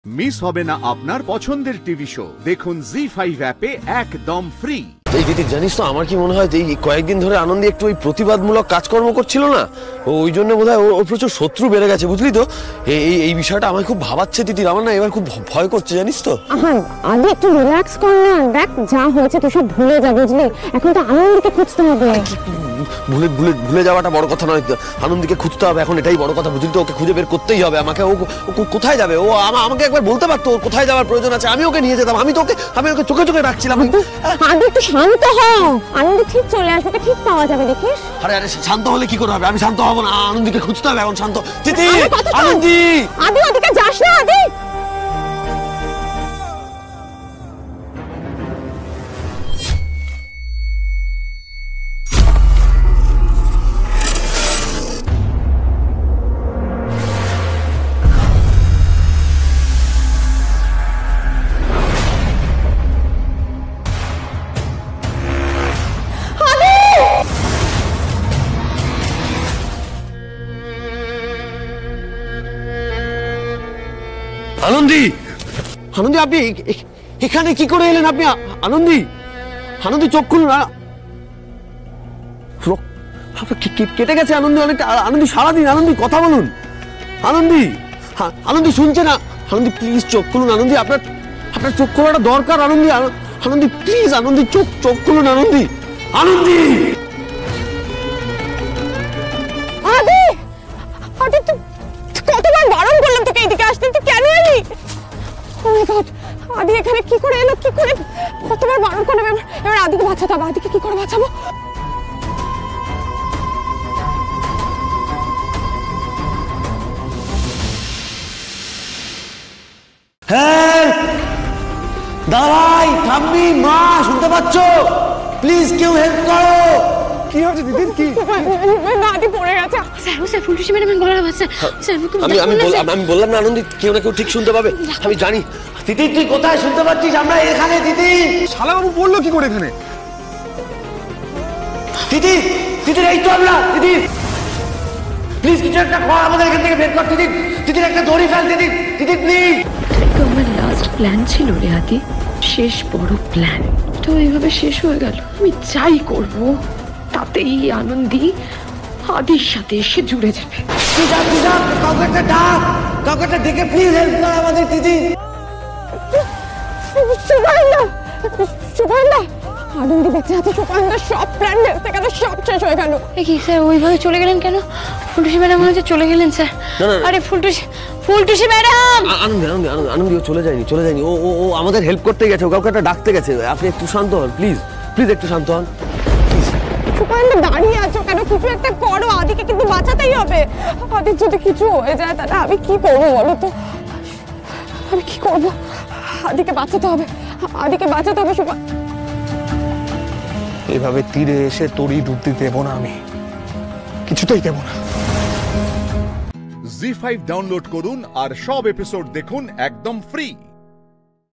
Miss হবে না আপনার পছন্দের টিভি শো। দেখুন জি5 অ্যাপে একদম ফ্রি। এই দিদি জানিস তো আমার কি মনে হয় এই কয়েকদিন ধরে আনন্দী একটু ওই প্রতিবাদমূলক কাজকর্ম করছিল না, ওই জন্য বোধহয় ওর প্রচুর শত্রু বেড়ে গেছে, বুঝলি তো। এই বিষয়টা আমার খুব ভাবাচ্ছে দিদি, আমার না এবার খুব ভয় করছে জানিস তো। আগে একটু রিল্যাক্স কর না, দেখ যা হয়েছে তুই সব ভুলে যা, বুঝলি। এখন তো আনন্দকে খুঁজতে হবে। ভুলে যাওয়াটা বড় কথা নয়, আনন্দকে খুঁজতে হবে এখন, এটাই বড় কথা, বুঝলি তো। ওকে খুঁজে বের করতেই হবে আমাকে। ও কোথায় যাবে? ও আমাকে একবার বলতে পারতো ওর কোথায় যাওয়ার প্রয়োজন আছে, আমি ওকে নিয়ে যেতাম। আমি ওকে চোখে চোখে রাখছিলাম। আগে একটু শান্ত হও, আনন্দ ঠিক চলে আসবে, ঠিক পাওয়া যাবে, দেখিস। আরে শান্ত হলে কি করে হবে? আমি শান্ত হব না, আনন্দকে খুঁজতে হবে এখন। শান্ত দিদি, আনন্দী আদি ওদিকে যাস না আদি। আনন্দী, আনন্দী আপনি এখানে কি করে এলেন আপনি? আনন্দী, আনন্দী চোখ খুলুন। কেটে গেছে আনন্দী অনেকটা। আনন্দী সারাদিন, আনন্দী কথা বলুন। আনন্দী, আনন্দী শুনছে না। আনন্দী প্লিজ চোখ খুলুন। আনন্দী আপনার চোখ খোলাটা দরকার। আনন্দী, আনন্দী প্লিজ, আনন্দী চোখ খুলুন। আনন্দী, আনন্দী। আদি, আদি তুই কতবার বারণ করলাম তোকে এদিকে আসতে, তুই কেন এলি? ও মাই গড, আদি এখানে কি করে এলো? কি করে? কতবার বারণ করলাম। এবার আদিকে বাঁচাতে হবে। আদিকে কি করে বাঁচাবো? হ্যাঁ দাঁড়াই, থামবি মা, শুনতে পাচ্ছ? প্লিজ কেউ হেল্প করো। কি হয়েছে দিদি? কি আদি পড়ে গেছে। স্যার ফুলটুসি ম্যাডামের গলার আওয়াজ। আমি বললাম না আনন্দী, কেউ না কেউ ঠিক শুনতে পাবে, আমি জানি। দিদি তুই কোথায়? শুনতে পাচ্ছিস? আমরা এখানে। দিদি, শালাবাবু বললো কি করে এখানে? দিদি, দিদির এই তো আমরা। দিদি প্লিজ কিছু একটা কর, আমাদের এখান থেকে বের কর। দিদি, দিদির একটা দড়ি ফেল। দিদি, দিদি প্লিজ। তো আমার লাস্ট প্ল্যান ছিল রে আদি, শেষ বড় প্ল্যান তো এইভাবে শেষ হয়ে গেল। আমি যাই করব তাতেই আনন্দী আদির সাথে এসে জুড়ে যাবে। কাউকে একটা ডাক, কাউকে একটা ডেকে প্লিজ হেল্প কর আমাদের। দিদি, সুবর্ণা, আনন্দী বেঁচে আছে। সুবর্ণা সব প্ল্যান ভেস্তে গেল, সব শেষ হয়ে গেল। কি স্যার ওইভাবে চলে গেলেন কেন? ফুলটুসি ম্যাডাম মনে হচ্ছে চলে গেলেন স্যার। আরে ফুলটুসি ম্যাডাম। আনন্দী ও চলে যায়নি। ও আমাদের হেল্প করতে গেছে, ও কাউকে একটা ডাকতে গেছে। আপনি একটু শান্ত হন প্লিজ, একটু শান্ত হন। সুবর্ণা দাঁড়িয়ে আছো কেন? কিছু একটা করো, আদিকে কিন্তু বাঁচাতেই হবে। আদির যদি কিছু হয়ে যায় তাহলে আমি কি করবো বলো তো? আমি কি করব? আদিকে বাঁচাতে হবে, আদিকে বাঁচাতে হবে। এভাবে তীরে এসে তরি ডুব দিতে দেবো না, আমি কিছুতেই দেবো না। জি5 ডাউনলোড করুন আর সব এপিসোড দেখুন একদম ফ্রি।